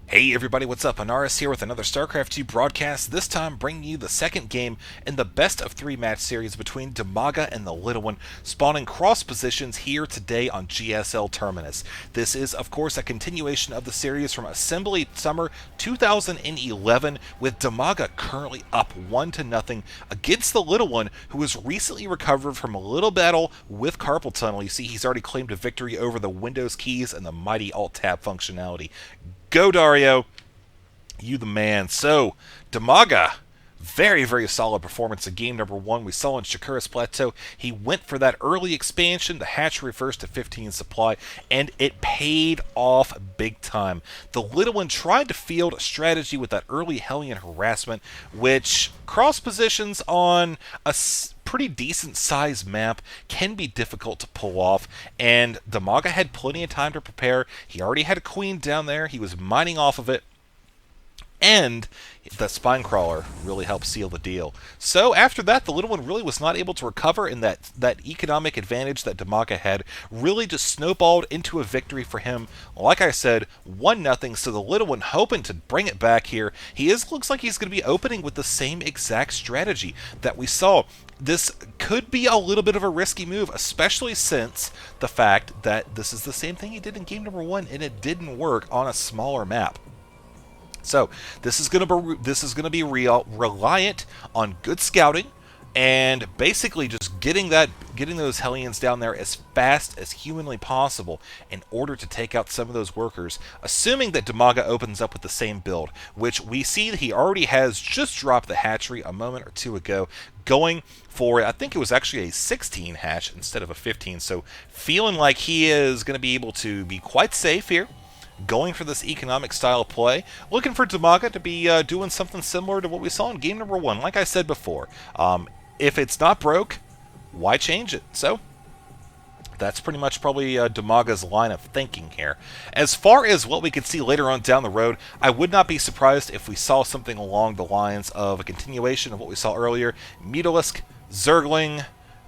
Hey everybody, what's up? Anaris here with another StarCraft 2 broadcast, this time bringing you the second game in the best of three match series between TvZ and the Little One, spawning cross positions here today on GSL Terminus. This is, of course, a continuation of the series from Assembly Summer 2011, with TvZ currently up 1-0 against the Little One, who has recently recovered from a little battle with Carpal Tunnel. You see, he's already claimed a victory over the Windows keys and the mighty Alt-Tab functionality. Go, Dario. You the man. So, TvZ, very, very solid performance in game number one. We saw in Shakura's Plateau, he went for that early expansion, the hatchery first to 15 supply, and it paid off big time. The Little One tried to field a strategy with that early Hellion harassment, which cross positions on a pretty decent sized map can be difficult to pull off, and TvZ had plenty of time to prepare. He already had a queen down there, he was mining off of it, and the spine crawler really helped seal the deal. So after that, the Little One really was not able to recover, and that economic advantage that TvZ had really just snowballed into a victory for him. Like I said, 1-0, so the Little One hoping to bring it back here. Looks like he's going to be opening with the same exact strategy that we saw. This could be a little bit of a risky move, especially since the fact that this is the same thing he did in game number one, and it didn't work on a smaller map. So this is going to be reliant on good scouting and basically just getting those Hellions down there as fast as humanly possible in order to take out some of those workers, assuming that TvZ opens up with the same build, which we see that he already has just dropped the hatchery a moment or two ago, going for, I think it was actually a 16 hatch instead of a 15, so feeling like he is going to be able to be quite safe here, going for this economic style play, looking for TvZ to be doing something similar to what we saw in game number one. Like I said before, if it's not broke, why change it? So that's pretty much probably TvZ's line of thinking here. As far as what we could see later on down the road, I would not be surprised if we saw something along the lines of a continuation of what we saw earlier: Mutalisk, Zergling,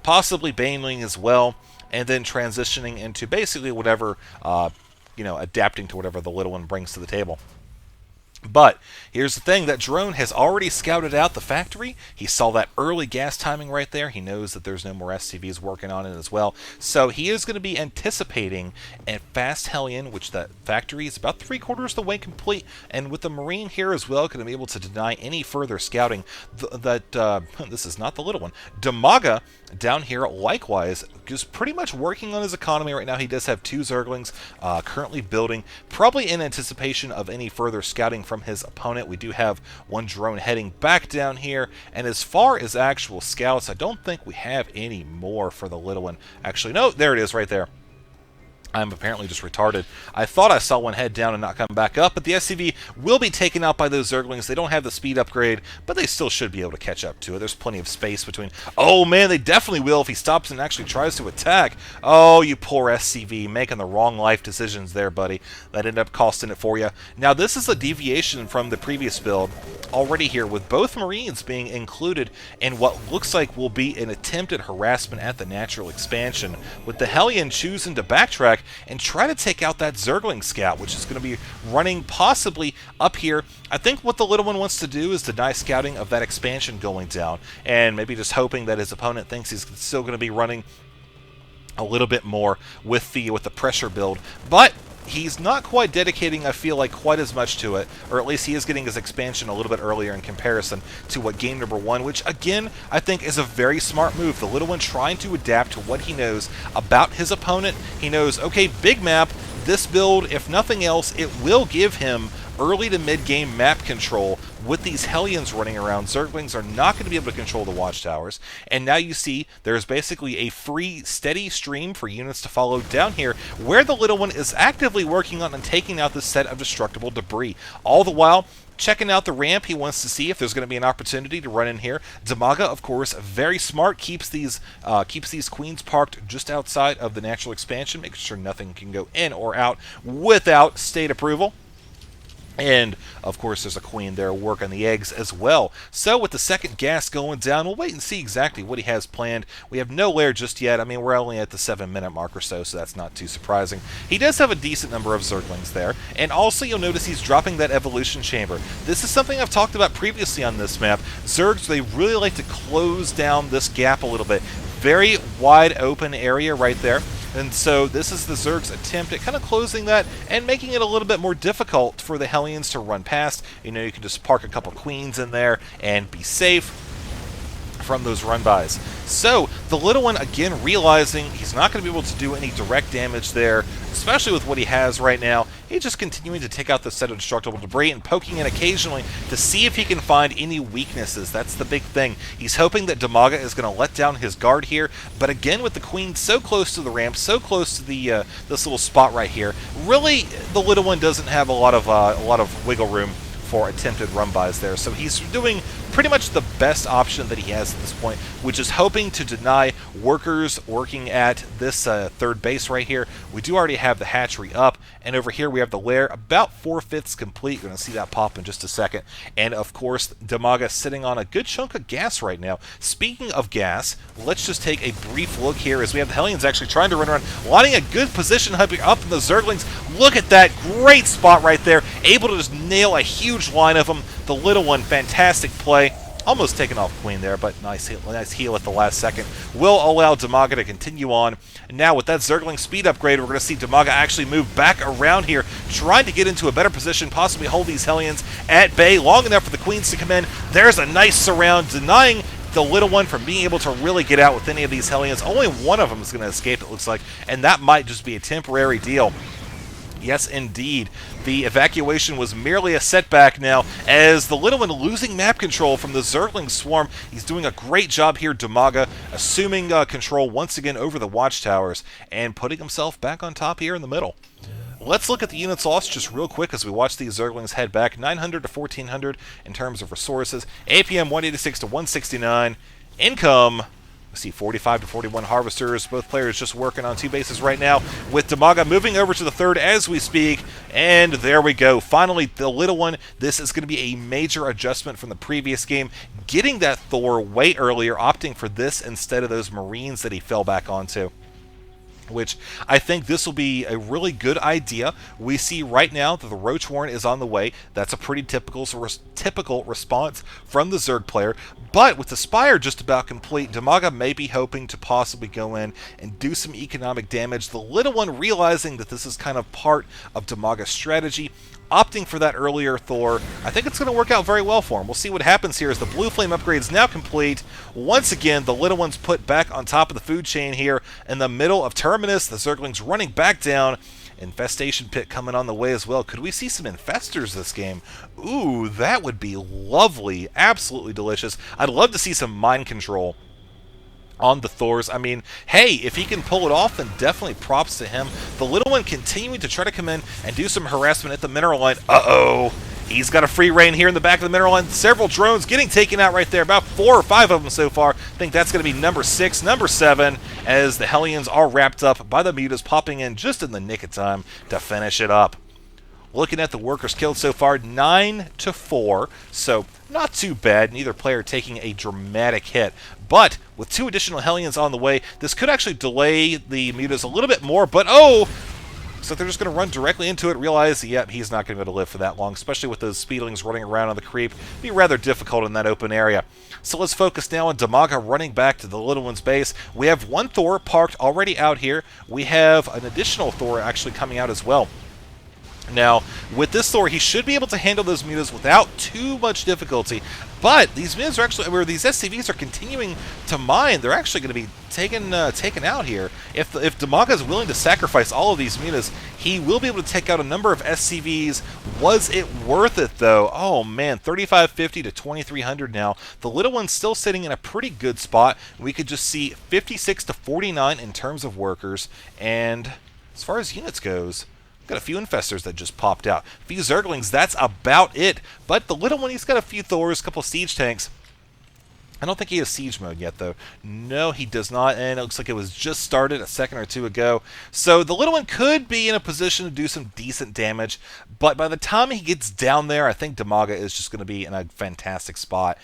possibly Baneling as well, and then transitioning into basically whatever adapting to whatever the Little One brings to the table. But here's the thing, that drone has already scouted out the factory. He saw that early gas timing right there. He knows that there's no more SCVs working on it as well. So he is going to be anticipating a fast Hellion, which that factory is about 3/4 the way complete. And with the Marine here as well, going to be able to deny any further scouting. This is not the Little One. TvZ down here, likewise, just pretty much working on his economy right now. He does have 2 Zerglings currently building, probably in anticipation of any further scouting from his opponent. We do have 1 drone heading back down here, and as far as actual scouts, I don't think we have any more for the Little One. Actually, no, there it is right there. I'm apparently just retarded. I thought I saw one head down and not come back up, but the SCV will be taken out by those Zerglings. They don't have the speed upgrade, but they still should be able to catch up to it. There's plenty of space between... Oh, man, they definitely will if he stops and actually tries to attack. Oh, you poor SCV, making the wrong life decisions there, buddy. That ended up costing it for you. Now, this is a deviation from the previous build already here, with both Marines being included in what looks like will be an attempt at harassment at the natural expansion, with the Hellion choosing to backtrack and try to take out that Zergling scout, which is going to be running possibly up here. I think what the Little One wants to do is deny scouting of that expansion going down, and maybe just hoping that his opponent thinks he's still going to be running a little bit more with the pressure build. But he's not quite dedicating, I feel like, quite as much to it, or at least he is getting his expansion a little bit earlier in comparison to what game number one, which again I think is a very smart move. The Little One trying to adapt to what he knows about his opponent. He knows, okay, big map, this build, if nothing else, it will give him early to mid-game map control. With these Hellions running around, Zerglings are not going to be able to control the watchtowers. And now you see there's basically a free, steady stream for units to follow down here, where the Little One is actively working on and taking out this set of destructible debris. All the while, checking out the ramp. He wants to see if there's going to be an opportunity to run in here. TvZ, of course, very smart, keeps these queens parked just outside of the natural expansion, making sure nothing can go in or out without state approval. And, of course, there's a queen there working the eggs as well. So, with the second gas going down, we'll wait and see exactly what he has planned. We have no lair just yet. I mean, we're only at the 7-minute mark or so, so that's not too surprising. He does have a decent number of Zerglings there. And also, you'll notice he's dropping that evolution chamber. This is something I've talked about previously on this map. Zergs, they really like to close down this gap a little bit. Very wide open area right there. And so this is the Zerg's attempt at kind of closing that and making it a little bit more difficult for the Hellions to run past. You know, you can just park a couple queens in there and be safe from those run-bys. So, the little one, again, realizing he's not going to be able to do any direct damage there, especially with what he has right now. He's just continuing to take out the set of destructible debris and poking in occasionally to see if he can find any weaknesses. That's the big thing. He's hoping that DIMAGA is going to let down his guard here, but again, with the queen so close to the ramp, so close to the this little spot right here, really, the little one doesn't have a lot of wiggle room for attempted run-bys there. So he's doing pretty much the best option that he has at this point, which is hoping to deny workers working at this third base right here. We do already have the hatchery up, and over here we have the lair about 4/5 complete. You're going to see that pop in just a second. And of course, DIMAGA sitting on a good chunk of gas right now. Speaking of gas, let's just take a brief look here as we have the Hellions actually trying to run around, lining a good position up in the Zerglings. Look at that great spot right there, able to just nail a huge line of them. The little one, fantastic play. Almost taken off queen there, but nice heal at the last second. Will allow DIMAGA to continue on. And now with that Zergling speed upgrade, we're going to see DIMAGA actually move back around here, trying to get into a better position, possibly hold these Hellions at bay long enough for the queens to come in. There's a nice surround, denying the little one from being able to really get out with any of these Hellions. Only one of them is going to escape, it looks like, and that might just be a temporary deal. Yes, indeed. The evacuation was merely a setback now, as the little one losing map control from the Zergling swarm. He's doing a great job here, DIMAGA, assuming control once again over the watchtowers and putting himself back on top here in the middle. Let's look at the units lost just real quick as we watch these Zerglings head back. 900 to 1400 in terms of resources. APM 186 to 169. Income, see 45 to 41 harvesters. Both players just working on two bases right now, with DIMAGA moving over to the third as we speak. And there we go. Finally, the little one. This is going to be a major adjustment from the previous game. Getting that Thor way earlier, opting for this instead of those Marines that he fell back onto, which I think this will be a really good idea. We see right now that the Roach Warren is on the way. That's a pretty typical response from the Zerg player. But with the Spire just about complete, DIMAGA may be hoping to possibly go in and do some economic damage. The little one, realizing that this is kind of part of DIMAGA's strategy, opting for that earlier Thor. I think it's going to work out very well for him. We'll see what happens here as the Blue Flame upgrade is now complete. Once again, the little one's put back on top of the food chain here in the middle of Terminus. The Zerglings running back down. Infestation Pit coming on the way as well. Could we see some Infestors this game? Ooh, that would be lovely. Absolutely delicious. I'd love to see some mind control on the Thors. I mean, hey, if he can pull it off, then definitely props to him. The little one continuing to try to come in and do some harassment at the mineral line. Uh-oh. He's got a free reign here in the back of the mineral line. Several drones getting taken out right there. About 4 or 5 of them so far. I think that's going to be number 6, number 7, as the Hellions are wrapped up by the mutas, popping in just in the nick of time to finish it up. Looking at the workers killed so far, 9 to 4, so not too bad. Neither player taking a dramatic hit. But with 2 additional Hellions on the way, this could actually delay the mutas a little bit more. But oh! So they're just going to run directly into it, realize, yep, he's not going to be able to live for that long, especially with those speedlings running around on the creep. It'd be rather difficult in that open area. So let's focus now on DIMAGA running back to the little one's base. We have one Thor parked already out here. We have an additional Thor actually coming out as well. Now, with this Thor, he should be able to handle those mutas without too much difficulty. But these mutas are actually, where these SCVs are continuing to mine, they're actually going to be taken out here. If DIMAGA is willing to sacrifice all of these mutas, he will be able to take out a number of SCVs. Was it worth it, though? Oh, man, 3550 to 2300 now. The little one's still sitting in a pretty good spot. We could just see 56 to 49 in terms of workers. And as far as units goes, got a few Infestors that just popped out. A few Zerglings, that's about it. But the little one, he's got a few Thors, a couple Siege Tanks. I don't think he has siege mode yet, though. No, he does not, and it looks like it was just started a second or two ago. So the little one could be in a position to do some decent damage, but by the time he gets down there, I think DIMAGA is just going to be in a fantastic spot.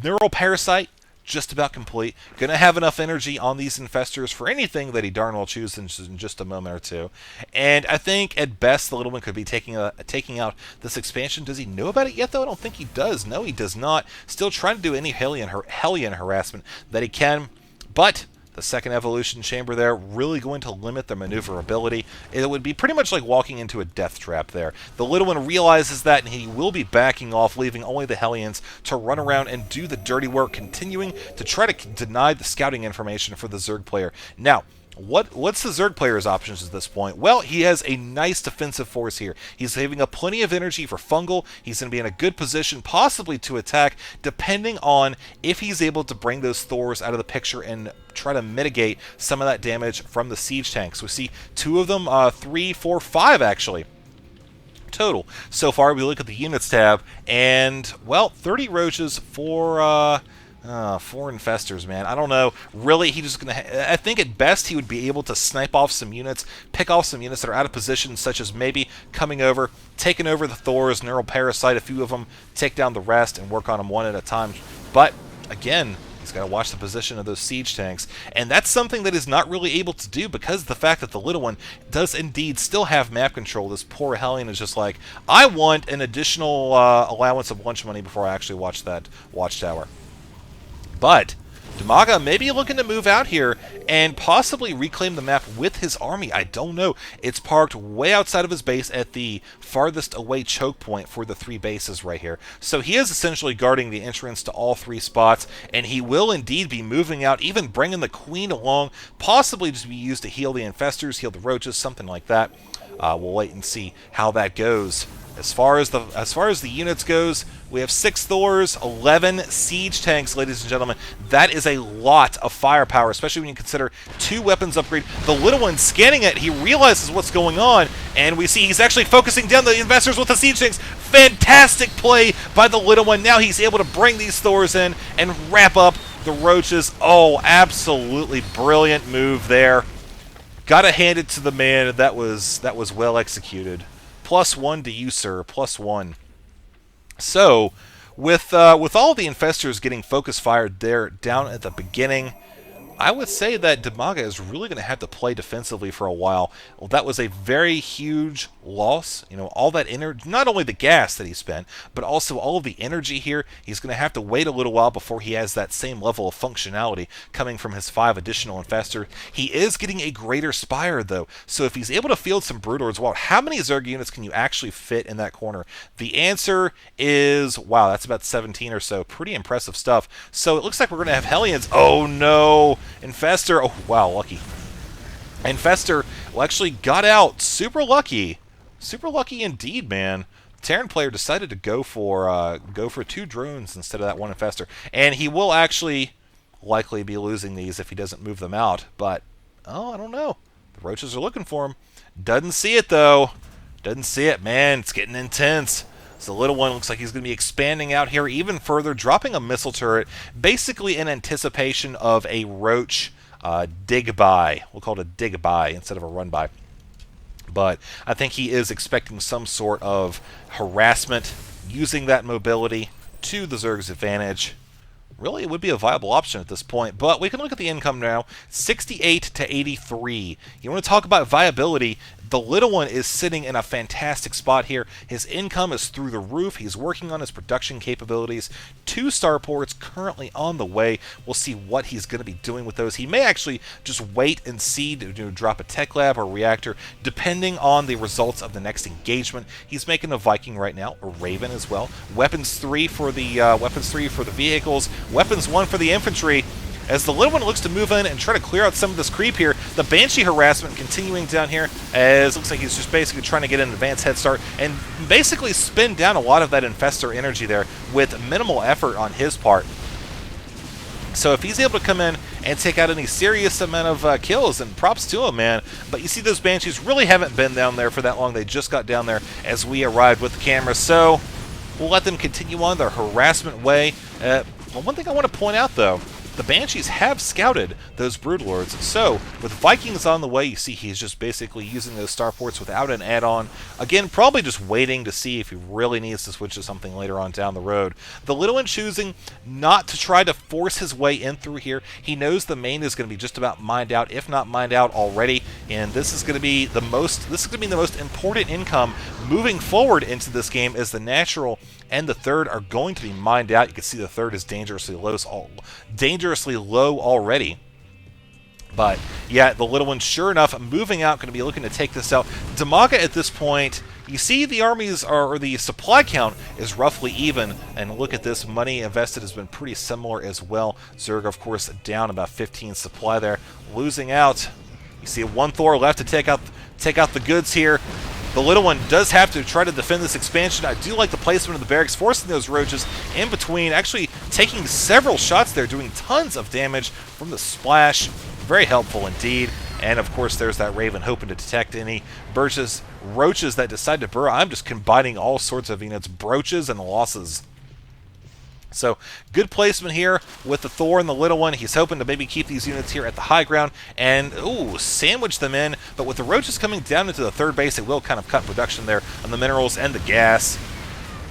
Neural Parasite, just about complete. Going to have enough energy on these infestors for anything that he darn well chooses in just a moment or two. And I think at best the little one could be taking out this expansion. Does he know about it yet, though? I don't think he does. No, he does not. Still trying to do any Hellion harassment that he can. But the second evolution chamber there really going to limit the maneuverability. It would be pretty much like walking into a death trap there. The little one realizes that, and he will be backing off, leaving only the Hellions to run around and do the dirty work, continuing to try to deny the scouting information for the Zerg player. Now, what's the Zerg player's options at this point? Well, he has a nice defensive force here. He's saving up plenty of energy for fungal. He's going to be in a good position, possibly to attack, depending on if he's able to bring those Thors out of the picture and try to mitigate some of that damage from the siege tanks. We see two of them, 3, 4, 5 actually. Total. So far, we look at the units tab, and, well, 30 roaches for 4 infestors, man. I don't know. Really, he's just going to... I think at best he would be able to snipe off some units, pick off some units that are out of position, such as maybe coming over, taking over the Thors, Neural Parasite, a few of them, take down the rest, and work on them one at a time. But, again, he's got to watch the position of those siege tanks, and that's something that he's not really able to do because of the fact that the little one does indeed still have map control. This poor Hellion is just like, I want an additional allowance of lunch money before I actually watch that watchtower. But DIMAGA may be looking to move out here and possibly reclaim the map with his army. I don't know. It's parked way outside of his base at the farthest away choke point for the 3 bases right here. So he is essentially guarding the entrance to all 3 spots, and he will indeed be moving out, even bringing the Queen along, possibly just be used to heal the infestors, heal the roaches, something like that. We'll wait and see how that goes. As far as the units goes, we have 6 Thors, 11 siege tanks, ladies and gentlemen. That is a lot of firepower, especially when you consider 2 weapons upgrade. The little one scanning it, he realizes what's going on, and we see he's actually focusing down the investors with the siege tanks. Fantastic play by the little one. Now he's able to bring these Thors in and wrap up the roaches. Oh, absolutely brilliant move there. Gotta hand it to the man. That was well executed. +1 to you, sir. +1. So, with all the infestors getting focus fired there down at the beginning, I would say that DIMAGA is really going to have to play defensively for a while. Well, that was a very huge loss. You know, all that energy, not only the gas that he spent, but also all of the energy here. He's going to have to wait a little while before he has that same level of functionality coming from his 5 additional infestors. He is getting a greater spire, though. So if he's able to field some Broodlords, well, how many Zerg units can you actually fit in that corner? The answer is, wow, that's about 17 or so. Pretty impressive stuff. So it looks like we're going to have Hellions. Oh, no. Infestor, oh wow, lucky. Infestor actually got out. Super lucky. Super lucky indeed, man. Terran player decided to go for 2 drones instead of that 1 infestor. And he will actually likely be losing these if he doesn't move them out. But, oh, I don't know. The roaches are looking for him. Doesn't see it, though. Doesn't see it. Man, it's getting intense. So the little one looks like he's going to be expanding out here even further, dropping a missile turret, basically in anticipation of a roach dig-by. We'll call it a dig-by instead of a run-by. But I think he is expecting some sort of harassment, using that mobility to the Zerg's advantage. Really, it would be a viable option at this point. But we can look at the income now. 68 to 83. You want to talk about viability? The little one is sitting in a fantastic spot here. His income is through the roof. He's working on his production capabilities. 2 starports currently on the way. We'll see what he's going to be doing with those. He may actually just wait and see to drop a tech lab or reactor, depending on the results of the next engagement. He's making a Viking right now, a Raven as well. Weapons 3 for the vehicles. Weapons 1 for the infantry. As the little one looks to move in and try to clear out some of this creep here, the Banshee harassment continuing down here, as it looks like he's just basically trying to get an advanced head start and basically spin down a lot of that infestor energy there with minimal effort on his part. So if he's able to come in and take out any serious amount of kills, then props to him, man. But you see those Banshees really haven't been down there for that long. They just got down there as we arrived with the camera. So we'll let them continue on their harassment way. Well, one thing I want to point out, though, the Banshees have scouted those Broodlords, so with Vikings on the way, you see he's just basically using those starports without an add-on. Again, probably just waiting to see if he really needs to switch to something later on down the road. The little one choosing not to try to force his way in through here. He knows the main is going to be just about mined out, if not mined out already, and this is going to be the most important income moving forward into this game, as the natural and the third are going to be mined out. You can see the third is dangerously low already. But yeah, the little one, sure enough, moving out, going to be looking to take this out. TvZ at this point, you see the armies or the supply count is roughly even, and look at this, money invested has been pretty similar as well. Zerg, of course, down about 15 supply there, losing out. You see one Thor left to take out the goods here. The little one does have to try to defend this expansion. I do like the placement of the barracks, forcing those roaches in between, actually taking several shots there, doing tons of damage from the splash. Very helpful indeed. And of course, there's that Raven hoping to detect any roaches that decide to burrow. I'm just combining all sorts of units, broaches and losses. So, good placement here with the Thor and the little one. He's hoping to maybe keep these units here at the high ground and, sandwich them in. But with the roaches coming down into the third base, it will kind of cut production there on the minerals and the gas.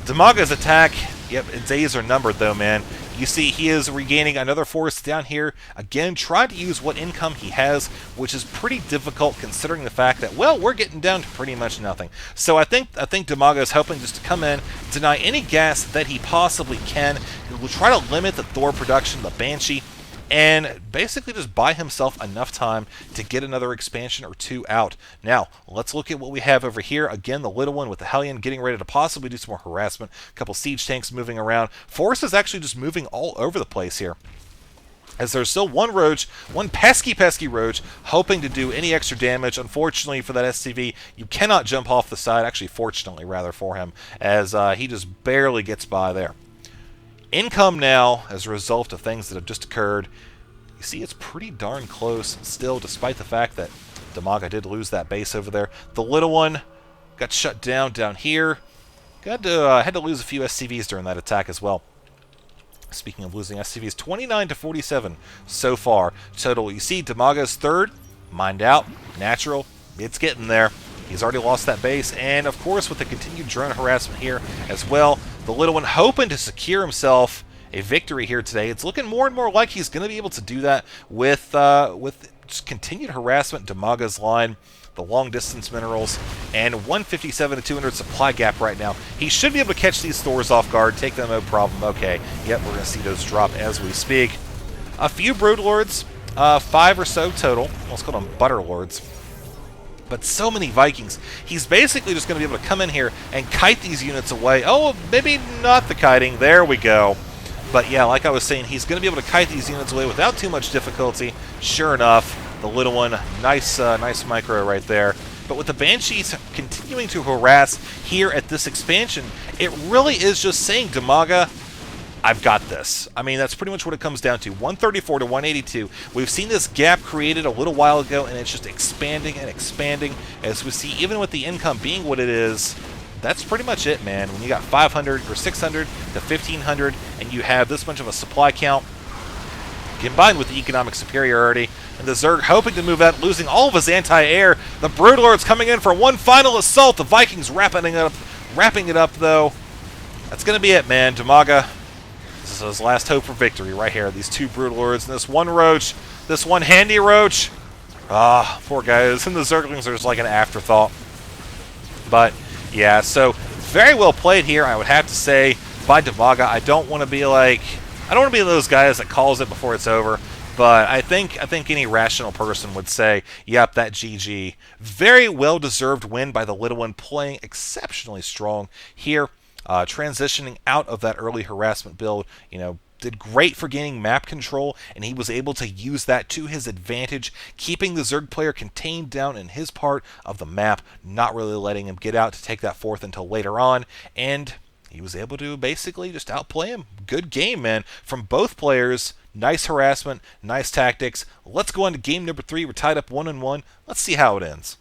TvZ's attack, yep, days are numbered though, man. You see he is regaining another force down here. Again, trying to use what income he has, which is pretty difficult considering the fact that, well, we're getting down to pretty much nothing. So I think TvZ is hoping just to come in, deny any gas that he possibly can. He'll try to limit the Thor production, the Banshee, and basically just buy himself enough time to get another expansion or two out. Now, let's look at what we have over here. Again, the little one with the Hellion getting ready to possibly do some more harassment. A couple siege tanks moving around. Force is actually just moving all over the place here, as there's still one roach, one pesky roach, hoping to do any extra damage. Unfortunately for that SCV, you cannot jump off the side. Actually, fortunately, rather, for him, as he just barely gets by there. Income now, as a result of things that have just occurred, you see it's pretty darn close still, despite the fact that TvZ did lose that base over there. The little one got shut down here. Had to lose a few SCVs during that attack as well. Speaking of losing SCVs, 29 to 47 so far total. You see TvZ's third, mined out, natural, it's getting there. He's already lost that base, and of course with the continued drone harassment here as well, the little one hoping to secure himself a victory here today. It's looking more and more like he's going to be able to do that with just continued harassment. TvZ's line, the long distance minerals, and 157 to 200 supply gap right now. He should be able to catch these Thors off guard, take them no problem. Okay, yep, we're going to see those drop as we speak. A few Broodlords, 5 or so total. Let's call them Butterlords. But so many Vikings. He's basically just going to be able to come in here and kite these units away. Oh, maybe not the kiting. There we go. But yeah, like I was saying, he's going to be able to kite these units away without too much difficulty. Sure enough, the little one, nice micro right there. But with the Banshees continuing to harass here at this expansion, it really is just saying, TvZ, I've got this. I mean, that's pretty much what it comes down to. 134 to 182. We've seen this gap created a little while ago, and it's just expanding and expanding. As we see, even with the income being what it is, that's pretty much it, man. When you got 500 or 600 to 1,500, and you have this much of a supply count, combined with the economic superiority, and the Zerg hoping to move out, losing all of his anti-air. The Broodlords coming in for one final assault. The Vikings wrapping it up, though. That's going to be it, man. TvZ, this is his last hope for victory right here. These two Broodlords and this one roach, this one handy roach. Ah, poor guys. And the Zerglings are just like an afterthought. But yeah, so very well played here, I would have to say, by TvZ. I don't want to be those guys that calls it before it's over. But I think any rational person would say, yep, that GG. Very well-deserved win by the little one, playing exceptionally strong here. Transitioning out of that early harassment build, did great for gaining map control, and he was able to use that to his advantage, keeping the Zerg player contained down in his part of the map, not really letting him get out to take that fourth until later on, and he was able to basically just outplay him. Good game, man, from both players. Nice harassment, nice tactics. Let's go on to game number 3. We're tied up 1-1. Let's see how it ends.